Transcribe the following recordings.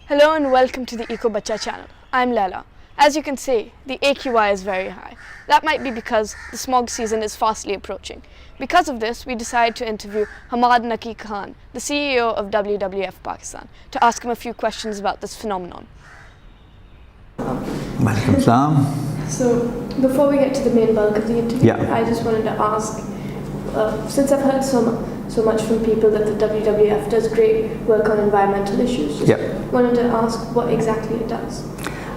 Hello and welcome to the Eco-Batcha channel. I'm Lela. As you can see, the AQI is very high. That might be because the smog season is fastly approaching. Because of this, we decided to interview Hammad Naqi, the CEO of WWF-Pakistan, to ask him a few questions about this phenomenon. Walaikum salam. So, before we get to the main bulk of the interview, I just wanted to ask, since I've heard so much from people that the WWF does great work on environmental issues, wanted to ask what exactly it does.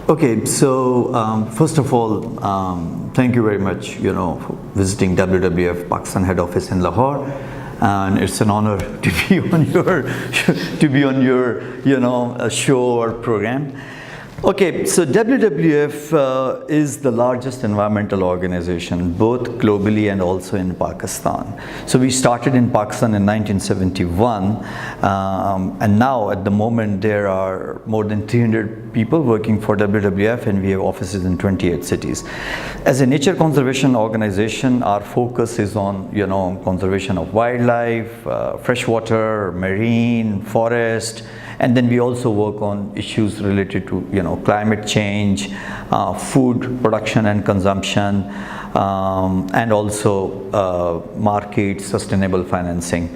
Okay, so first of all, thank you very much, for visiting WWF Pakistan head office in Lahore, and it's an honor to be on your show or program. Okay, so WWF is the largest environmental organization, both globally and also in Pakistan. So we started in Pakistan in 1971, and now at the moment there are more than 300 people working for WWF, and we have offices in 28 cities. As a nature conservation organization, our focus is on conservation of wildlife, freshwater, marine, forest, and then we also work on issues related to climate change, food production and consumption, and also market sustainable financing.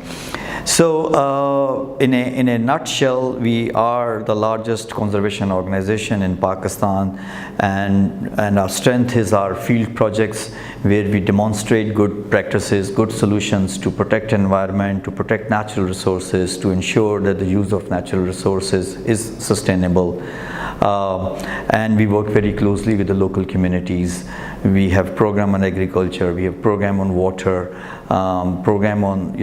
So in a nutshell, we are the largest conservation organization in Pakistan, and our strength is our field projects, where we demonstrate good practices, good solutions to protect environment, to protect natural resources, to ensure that the use of natural resources is sustainable. And we work very closely with the local communities. We have program on agriculture, we have program on water, program on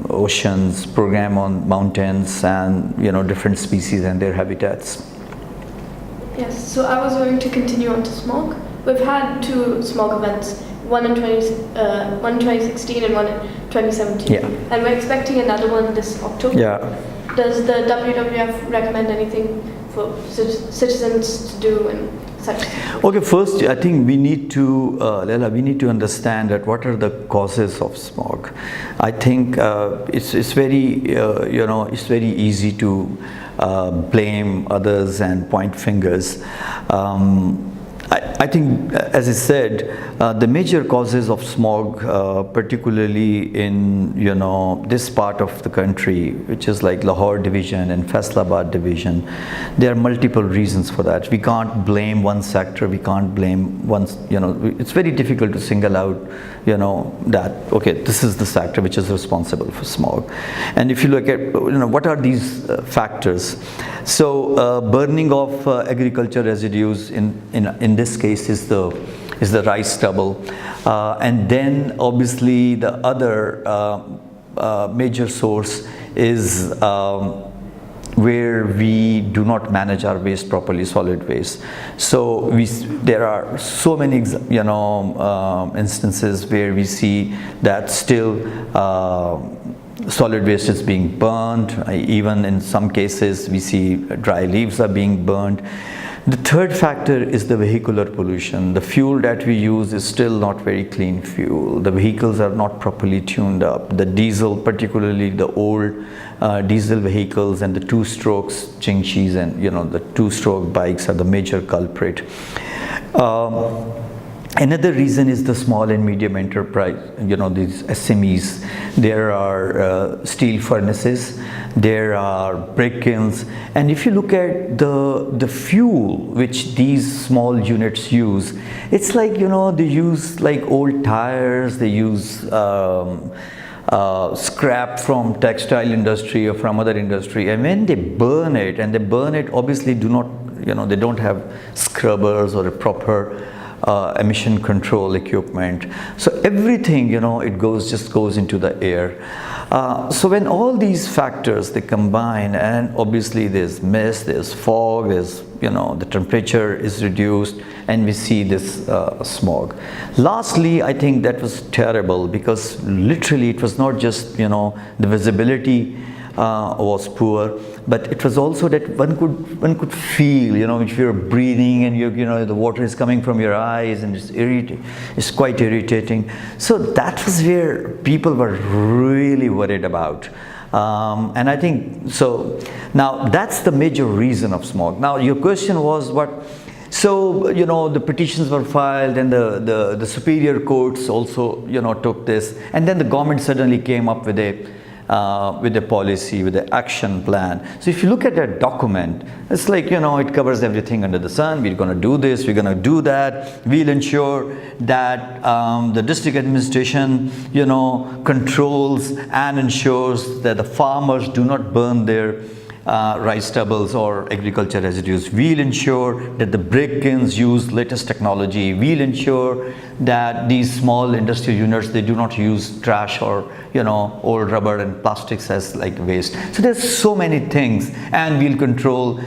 oceans, program on mountains, and different species and their habitats. Yes, so I was going to continue on to smog. We've had two smog events, one in 2016 and one in 2017, and we're expecting another one this October. Does the WWF recommend anything for citizens to do and such? Okay, first I think we need to, Lela, we need to understand that what are the causes of smog. I think it's very, it's very easy to blame others and point fingers. I think, as I said, the major causes of smog, particularly in this part of the country, which is like Lahore division and Faisalabad division, there are multiple reasons for that. We can't blame one sector. We can't blame one. It's very difficult to single out, that okay, this is the sector which is responsible for smog. And if you look at, what are these factors? So burning of agriculture residues in this case is the rice stubble, and then obviously the other major source is where we do not manage our waste properly, solid waste. So there are so many instances where we see that still solid waste is being burned. Even in some cases we see dry leaves are being burned. The third factor is the vehicular pollution. The fuel that we use is still not very clean fuel. The vehicles are not properly tuned up. The diesel, particularly the old diesel vehicles and the two-strokes Chingshis and the two-stroke bikes are the major culprit. Another reason is the small and medium enterprise, these SMEs. There are steel furnaces, there are brick kilns, and if you look at the fuel which these small units use, it's like, they use like old tires, they use scrap from textile industry or from other industry, and when they burn it, obviously they don't have scrubbers or a proper emission control equipment. So everything, it just goes into the air. So when all these factors, they combine, and obviously there's mist, there's fog, there's, the temperature is reduced, and we see this smog. Lastly, I think that was terrible, because literally it was not just, the visibility was poor, but it was also that one could feel, if you're breathing and the water is coming from your eyes, and it's quite irritating. So that was where people were really worried about. And I think so. Now that's the major reason of smog. Now your question was what? So the petitions were filed, and the superior courts also took this, and then the government suddenly came up with a policy, with an action plan. So if you look at that document, it's like, it covers everything under the sun. We're going to do this, we're going to do that. We'll ensure that the district administration, controls and ensures that the farmers do not burn their rice stubbles or agriculture residues. We'll ensure that the brick kilns use latest technology. We'll ensure that these small industrial units, they do not use trash or old rubber and plastics as like waste. So there's so many things, and we'll control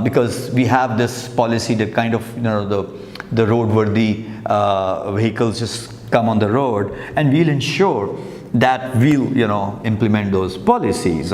because we have this policy that kind of the roadworthy vehicles just come on the road, and we'll ensure that we'll implement those policies.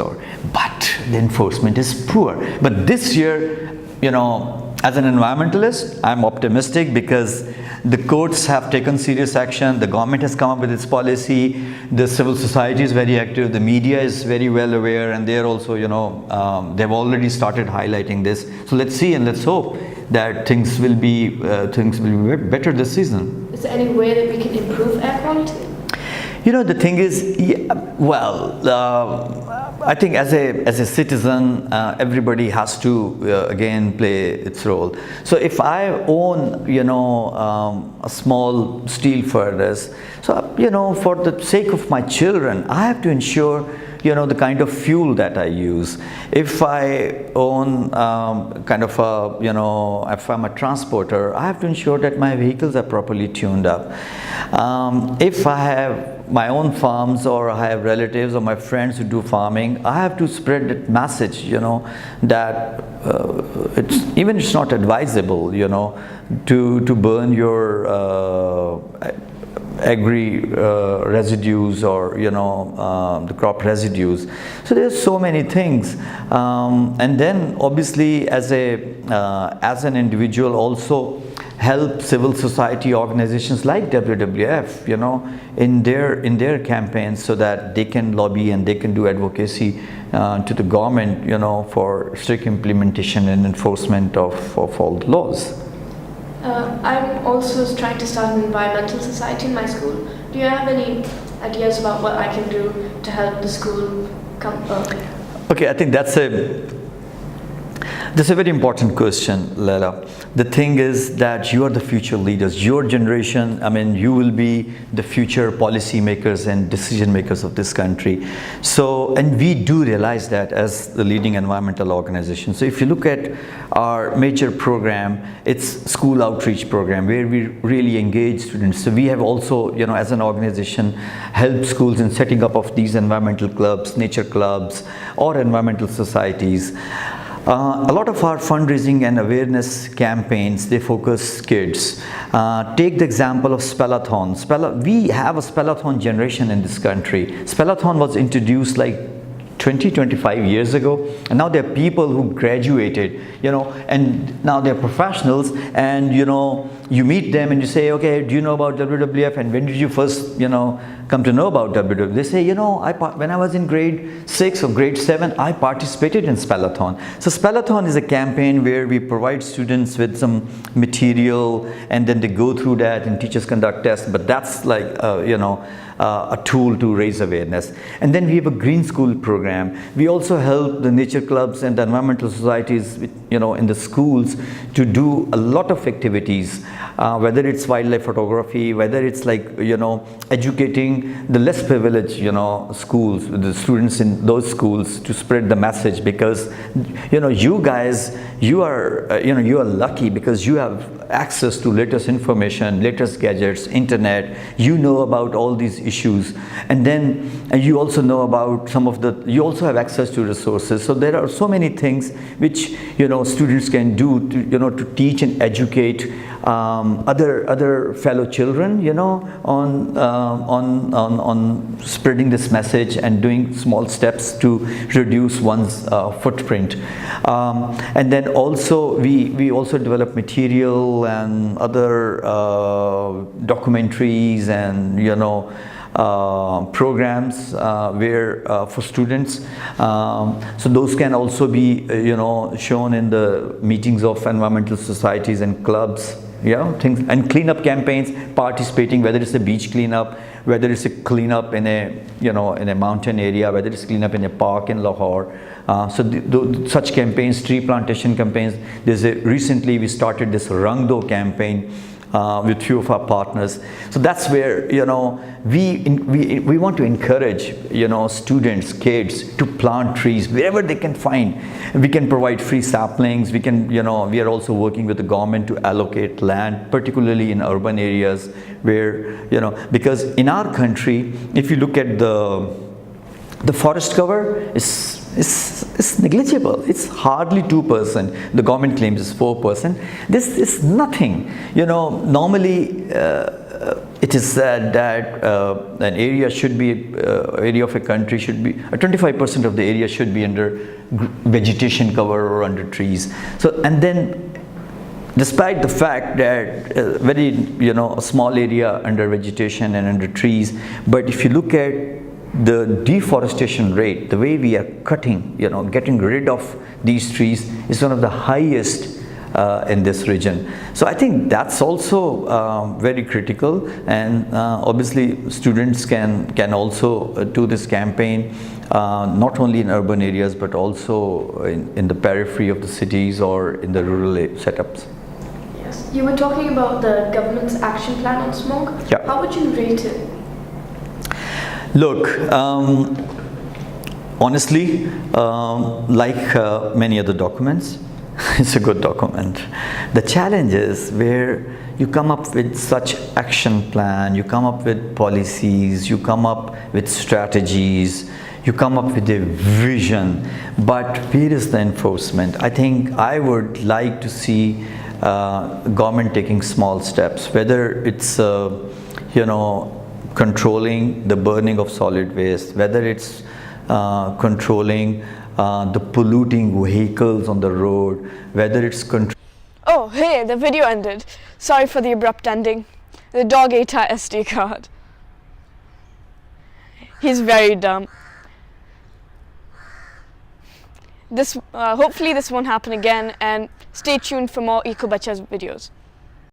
But the enforcement is poor. But this year, as an environmentalist, I'm optimistic because the courts have taken serious action. The government has come up with its policy. The civil society is very active. The media is very well aware, and they're also they've already started highlighting this. So let's see and let's hope that things will be better this season. Is there any way that we can improve air quality? The thing is, I think as a citizen, everybody has to again play its role. So if I own a small steel furnace, so for the sake of my children, I have to ensure the kind of fuel that I use. If I own kind of if I'm a transporter, I have to ensure that my vehicles are properly tuned up. If I have my own farms, or I have relatives or my friends who do farming, I have to spread that message, that it's not advisable, to burn your agri residues or the crop residues. So there's so many things, and then obviously as an individual also help civil society organizations like WWF, in their campaigns, so that they can lobby and they can do advocacy to the government, for strict implementation and enforcement of all the laws. I'm also trying to start an environmental society in my school. Do you have any ideas about what I can do to help the school come up? Okay, I think that's a very important question, Leila. The thing is that you are the future leaders. Your generation, you will be the future policy makers and decision makers of this country. So, and we do realize that as the leading environmental organization. So if you look at our major program, it's school outreach program where we really engage students. So we have also, as an organization, helped schools in setting up of these environmental clubs, nature clubs, or environmental societies. A lot of our fundraising and awareness campaigns, they focus kids. Take the example of Spellathon. We have a Spellathon generation in this country. Spellathon was introduced like 25 years ago, and now there are people who graduated, and now they're professionals, and you meet them and you say, okay, do you know about WWF, and when did you first come to know about WWF? They say, when I was in grade 6 or grade 7, I participated in Spellathon. So Spellathon is a campaign where we provide students with some material, and then they go through that and teachers conduct tests, but that's like a tool to raise awareness. And then we have a green school program. We also help the nature clubs and the environmental societies, in the schools, to do a lot of activities, whether it's wildlife photography, whether it's like educating the less privileged schools, the students in those schools, to spread the message, because you guys, you are lucky because you have access to latest information, latest gadgets, internet. You know about all these issues, and then you also know about you also have access to resources. So there are so many things which students can do to teach and educate other fellow children on spreading this message and doing small steps to reduce one's footprint. And then also we also develop material and other documentaries and programs where for students. So those can also be shown in the meetings of environmental societies and clubs, things, and cleanup campaigns, participating, whether it's a beach cleanup, whether it's a cleanup in a in a mountain area, whether it's cleanup in a park in Lahore. So such campaigns, tree plantation campaigns. Recently we started this Rang Do campaign with few of our partners. So that's where we want to encourage students, kids to plant trees wherever they can find. We can provide free saplings. We can we are also working with the government to allocate land, particularly in urban areas where because in our country, if you look at the forest cover is negligible. It's hardly 2%. The government claims it's 4%. This is nothing. Normally it is said that an area should be area of a country should be 25% of the area should be under vegetation cover or under trees. So and then, despite the fact that very a small area under vegetation and under trees, but if you look at the deforestation rate, the way we are cutting, getting rid of these trees is one of the highest in this region. So I think that's also very critical, and obviously students can also do this campaign not only in urban areas but also in the periphery of the cities or in the rural setups. Yes, you were talking about the government's action plan on smog. Yeah. How would you rate it? Look, honestly, like many other documents, it's a good document. The challenge is where you come up with such action plan, you come up with policies, you come up with strategies, you come up with a vision, but where is the enforcement? I think I would like to see government taking small steps, whether it's controlling the burning of solid waste, whether it's controlling the polluting vehicles on the road, whether it's Oh, hey, the video ended. Sorry for the abrupt ending. The dog ate our SD card. He's very dumb. Hopefully this won't happen again, and stay tuned for more Eco-Batcha's videos.